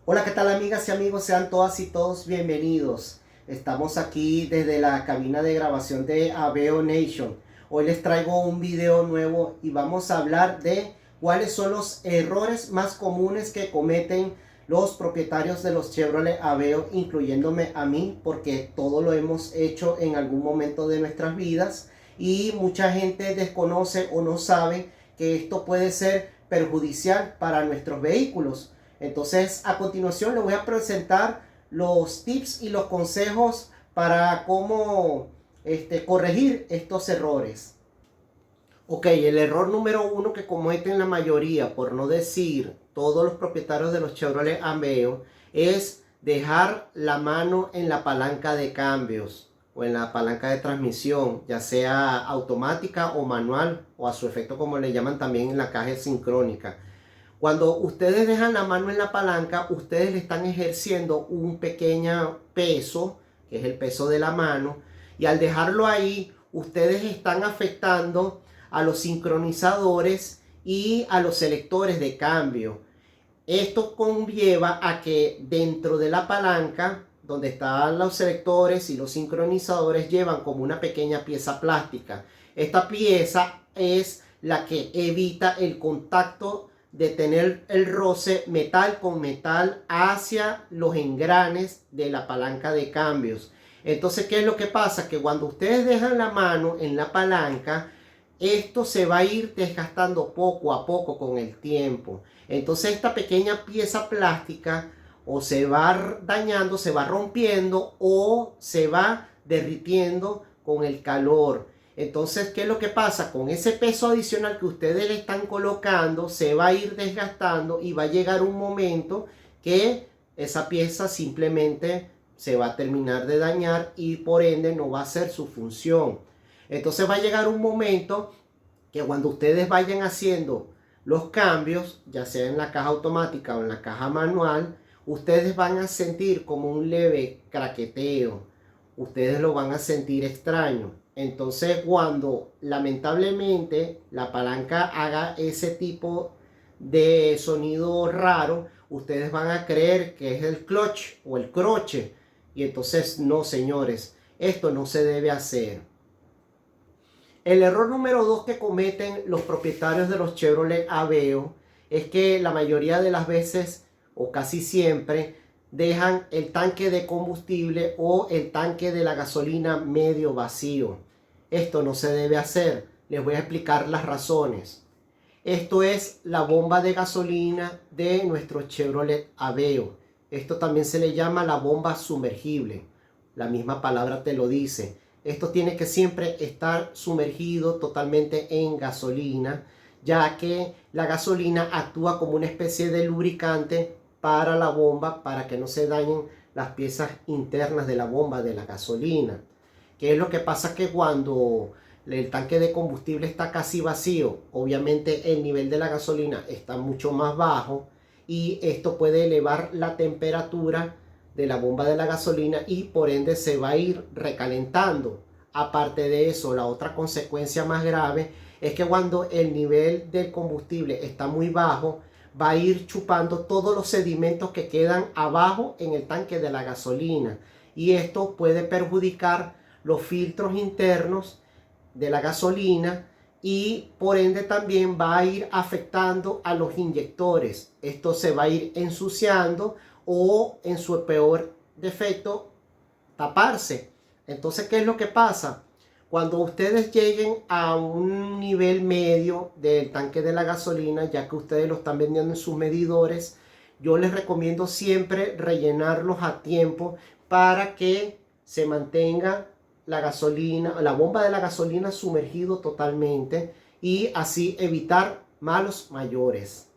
Hola, ¿qué tal amigas y amigos? Sean todas y todos bienvenidos. Estamos aquí desde la cabina de grabación de Aveo Nation. Hoy les traigo un video nuevo y vamos a hablar de cuáles son los errores más comunes que cometen los propietarios de los Chevrolet Aveo, incluyéndome a mí, porque todo lo hemos hecho en algún momento de nuestras vidas y mucha gente desconoce o no sabe que esto puede ser perjudicial para nuestros vehículos. Entonces, a continuación les voy a presentar los tips y los consejos para cómo corregir estos errores. Ok, el error número uno que cometen la mayoría, por no decir todos los propietarios de los Chevrolet Aveo, es dejar la mano en la palanca de cambios o en la palanca de transmisión, ya sea automática o manual, o a su efecto como le llaman también en la caja sincrónica. Cuando ustedes dejan la mano en la palanca, ustedes le están ejerciendo un pequeño peso, que es el peso de la mano, y al dejarlo ahí, ustedes están afectando a los sincronizadores y a los selectores de cambio. Esto conlleva a que dentro de la palanca, donde están los selectores y los sincronizadores, llevan como una pequeña pieza plástica. Esta pieza es la que evita el contacto de tener el roce metal con metal hacia los engranes de la palanca de cambios. Entonces, ¿qué es lo que pasa? Que cuando ustedes dejan la mano en la palanca, esto se va a ir desgastando poco a poco con el tiempo. Entonces esta pequeña pieza plástica o se va dañando, se va rompiendo o se va derritiendo con el calor. Entonces, ¿qué es lo que pasa? Con ese peso adicional que ustedes le están colocando, se va a ir desgastando y va a llegar un momento que esa pieza simplemente se va a terminar de dañar y por ende no va a hacer su función. Entonces va a llegar un momento que cuando ustedes vayan haciendo los cambios, ya sea en la caja automática o en la caja manual, ustedes van a sentir como un leve craqueteo. Ustedes lo van a sentir extraño. Entonces, cuando lamentablemente la palanca haga ese tipo de sonido raro, ustedes van a creer que es el clutch o el croche. Y entonces, no, señores, esto no se debe hacer. El error número 2 que cometen los propietarios de los Chevrolet Aveo es que la mayoría de las veces o casi siempre dejan el tanque de combustible o el tanque de la gasolina medio vacío. Esto no se debe hacer. Les voy a explicar las razones. Esto es la bomba de gasolina de nuestro Chevrolet Aveo. Esto también se le llama la bomba sumergible. La misma palabra te lo dice. Esto tiene que siempre estar sumergido totalmente en gasolina, ya que la gasolina actúa como una especie de lubricante para la bomba, para que no se dañen las piezas internas de la bomba de la gasolina. ¿Qué es lo que pasa? Que cuando el tanque de combustible está casi vacío, obviamente el nivel de la gasolina está mucho más bajo y esto puede elevar la temperatura de la bomba de la gasolina y por ende se va a ir recalentando. Aparte de eso, la otra consecuencia más grave es que cuando el nivel del combustible está muy bajo, va a ir chupando todos los sedimentos que quedan abajo en el tanque de la gasolina y esto puede perjudicar los filtros internos de la gasolina y por ende también va a ir afectando a los inyectores. Esto se va a ir ensuciando o en su peor defecto taparse. Entonces, ¿qué es lo que pasa? Cuando ustedes lleguen a un nivel medio del tanque de la gasolina, ya que ustedes lo están vendiendo en sus medidores, yo les recomiendo siempre rellenarlos a tiempo para que se mantenga la gasolina, la bomba de la gasolina sumergido totalmente y así evitar malos mayores.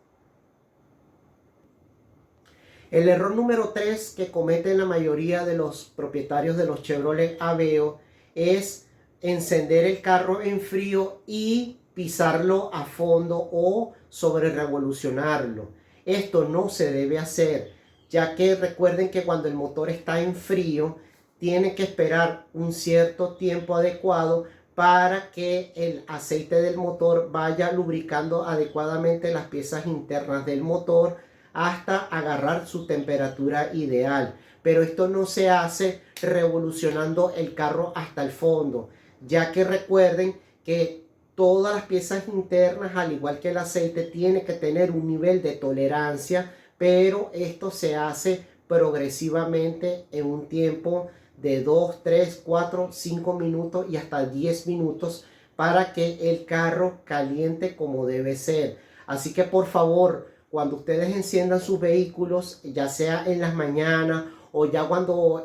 El error número 3 que cometen la mayoría de los propietarios de los Chevrolet Aveo es encender el carro en frío y pisarlo a fondo o sobre revolucionarlo. Esto no se debe hacer, ya que recuerden que cuando el motor está en frío, tiene que esperar un cierto tiempo adecuado para que el aceite del motor vaya lubricando adecuadamente las piezas internas del motor hasta agarrar su temperatura ideal. Pero esto no se hace revolucionando el carro hasta el fondo, ya que recuerden que todas las piezas internas, al igual que el aceite, tiene que tener un nivel de tolerancia, pero esto se hace progresivamente en un tiempo de 2, 3, 4, 5 minutos y hasta 10 minutos para que el carro caliente como debe ser. Así que por favor, cuando ustedes enciendan sus vehículos, ya sea en las mañanas o ya cuando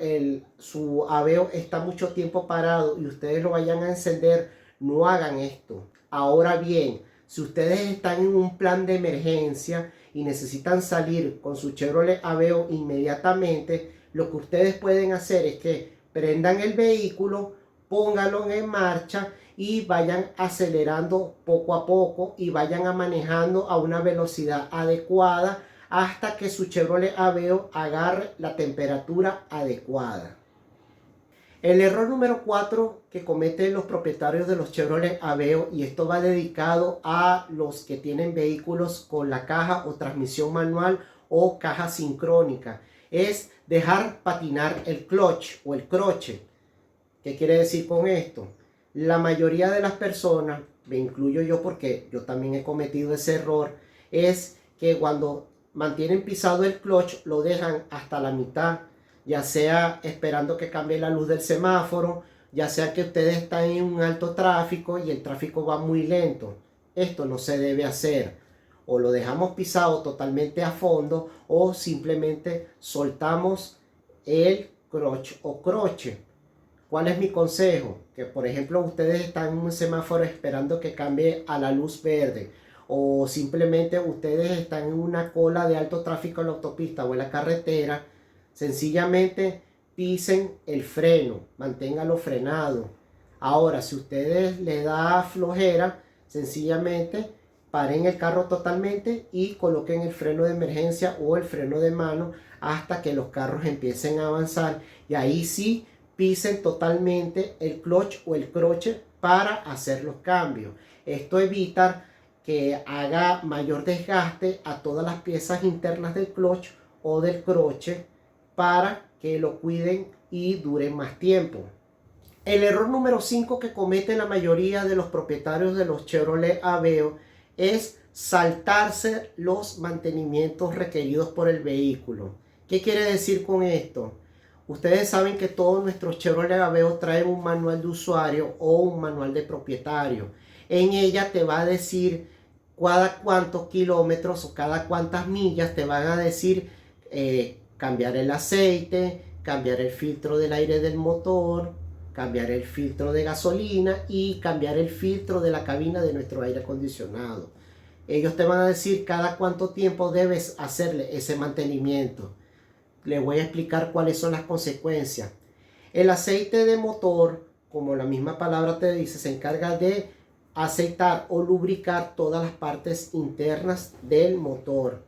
su Aveo está mucho tiempo parado y ustedes lo vayan a encender, no hagan esto. Ahora bien, si ustedes están en un plan de emergencia y necesitan salir con su Chevrolet Aveo inmediatamente, lo que ustedes pueden hacer es que prendan el vehículo, pónganlo en marcha y vayan acelerando poco a poco y vayan manejando a una velocidad adecuada hasta que su Chevrolet Aveo agarre la temperatura adecuada. El error número 4 que cometen los propietarios de los Chevrolet Aveo, y esto va dedicado a los que tienen vehículos con la caja o transmisión manual o caja sincrónica, es dejar patinar el clutch o el croche. ¿Qué quiere decir con esto? La mayoría de las personas, me incluyo yo porque yo también he cometido ese error, es que cuando mantienen pisado el clutch lo dejan hasta la mitad, ya sea esperando que cambie la luz del semáforo, ya sea que ustedes están en un alto tráfico y el tráfico va muy lento. Esto no se debe hacer. O lo dejamos pisado totalmente a fondo o simplemente soltamos el clutch o croche. ¿Cuál es mi consejo? Que por ejemplo ustedes están en un semáforo esperando que cambie a la luz verde, o simplemente ustedes están en una cola de alto tráfico en la autopista o en la carretera, sencillamente pisen el freno, manténganlo frenado. Ahora, si ustedes les da flojera, sencillamente paren el carro totalmente y coloquen el freno de emergencia o el freno de mano hasta que los carros empiecen a avanzar, y ahí sí pisen totalmente el clutch o el croche para hacer los cambios. Esto evita que haga mayor desgaste a todas las piezas internas del clutch o del croche para que lo cuiden y duren más tiempo. El error número 5 que cometen la mayoría de los propietarios de los Chevrolet Aveo es saltarse los mantenimientos requeridos por el vehículo. ¿Qué quiere decir con esto? Ustedes saben que todos nuestros Chevrolet Aveo traen un manual de usuario o un manual de propietario. En ella te va a decir cada cuántos kilómetros o cada cuántas millas te van a decir cambiar el aceite, cambiar el filtro del aire del motor, cambiar el filtro de gasolina y cambiar el filtro de la cabina de nuestro aire acondicionado. Ellos te van a decir cada cuánto tiempo debes hacerle ese mantenimiento. Les voy a explicar cuáles son las consecuencias. El aceite de motor, como la misma palabra te dice, se encarga de aceitar o lubricar todas las partes internas del motor.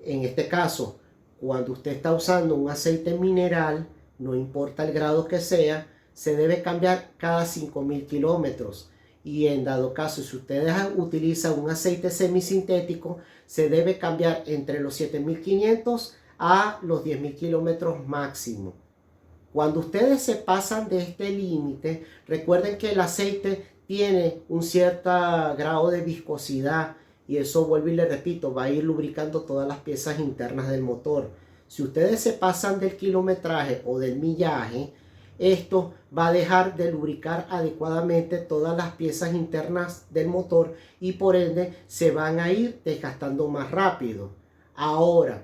En este caso, cuando usted está usando un aceite mineral, no importa el grado que sea, se debe cambiar cada 5.000 kilómetros. Y en dado caso, si ustedes utilizan un aceite semisintético, se debe cambiar entre los 7.500 a los 10.000 kilómetros máximo. Cuando ustedes se pasan de este límite, recuerden que el aceite tiene un cierto grado de viscosidad, y eso, vuelvo y le repito, va a ir lubricando todas las piezas internas del motor. Si ustedes se pasan del kilometraje o del millaje, esto va a dejar de lubricar adecuadamente todas las piezas internas del motor y por ende se van a ir desgastando más rápido. Ahora,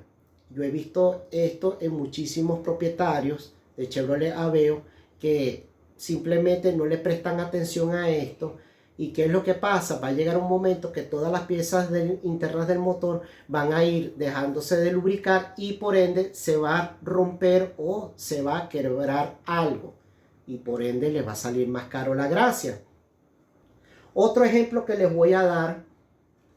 yo he visto esto en muchísimos propietarios de Chevrolet Aveo que simplemente no le prestan atención a esto. ¿Y qué es lo que pasa? Va a llegar un momento que todas las piezas internas del motor van a ir dejándose de lubricar y por ende se va a romper o se va a quebrar algo. Y por ende les va a salir más caro la gracia. Otro ejemplo que les voy a dar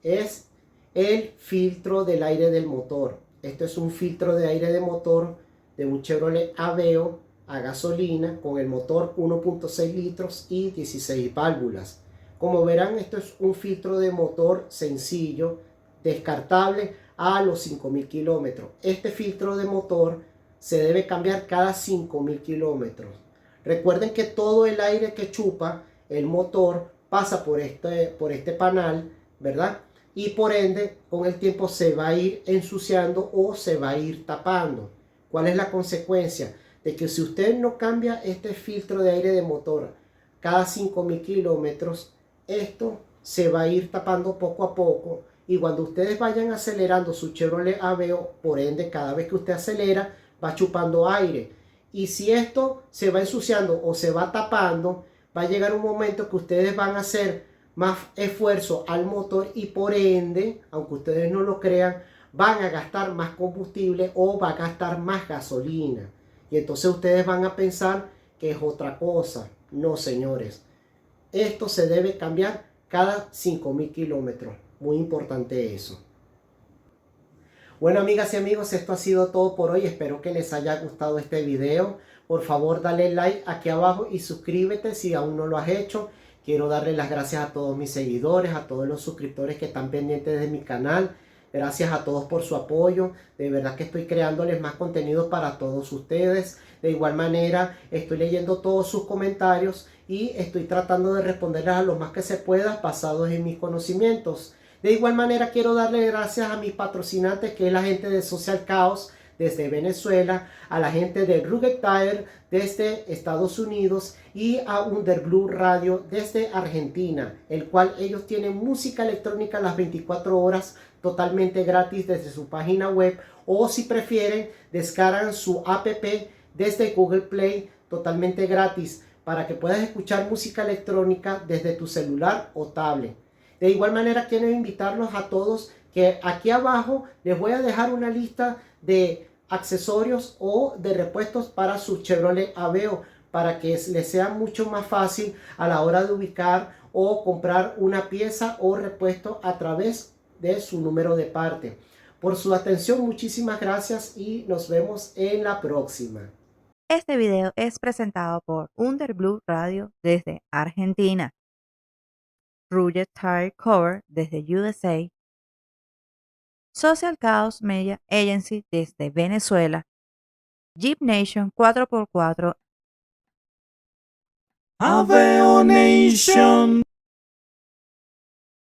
es el filtro del aire del motor. Este es un filtro de aire de motor de un Chevrolet Aveo a gasolina con el motor 1.6 litros y 16 válvulas. Como verán, esto es un filtro de motor sencillo, descartable, a los 5.000 kilómetros. Este filtro de motor se debe cambiar cada 5.000 kilómetros. Recuerden que todo el aire que chupa el motor pasa por este panal, ¿verdad? Y por ende, con el tiempo se va a ir ensuciando o se va a ir tapando. ¿Cuál es la consecuencia? De que si usted no cambia este filtro de aire de motor cada 5.000 kilómetros, esto se va a ir tapando poco a poco. Y cuando ustedes vayan acelerando su Chevrolet Aveo, por ende, cada vez que usted acelera, va chupando aire. Y si esto se va ensuciando o se va tapando, va a llegar un momento que ustedes van a hacer más esfuerzo al motor y por ende, aunque ustedes no lo crean, van a gastar más combustible o va a gastar más gasolina. Y entonces ustedes van a pensar que es otra cosa. No, señores. Esto se debe cambiar cada 5.000 kilómetros. Muy importante eso. Bueno, amigas y amigos, esto ha sido todo por hoy. Espero que les haya gustado este video. Por favor, dale like aquí abajo y suscríbete si aún no lo has hecho. Quiero darle las gracias a todos mis seguidores, a todos los suscriptores que están pendientes de mi canal. Gracias a todos por su apoyo. De verdad que estoy creándoles más contenido para todos ustedes. De igual manera, estoy leyendo todos sus comentarios y estoy tratando de responderles a lo más que se pueda basados en mis conocimientos. De igual manera, quiero darle gracias a mis patrocinantes, que es la gente de Social Chaos desde Venezuela, a la gente de Rugged Tire desde Estados Unidos y a Underblue Radio desde Argentina, el cual ellos tienen música electrónica las 24 horas totalmente gratis desde su página web, o si prefieren descargan su app desde Google Play totalmente gratis para que puedas escuchar música electrónica desde tu celular o tablet. De igual manera quiero invitarlos a todos que aquí abajo les voy a dejar una lista de accesorios o de repuestos para su Chevrolet Aveo para que les sea mucho más fácil a la hora de ubicar o comprar una pieza o repuesto a través de su número de parte. Por su atención, muchísimas gracias y nos vemos en la próxima. Este video es presentado por Underblue Radio desde Argentina, Rugged Tire Cover desde USA, Social Chaos Media Agency desde Venezuela, Jeep Nation 4x4, Aveo Nation.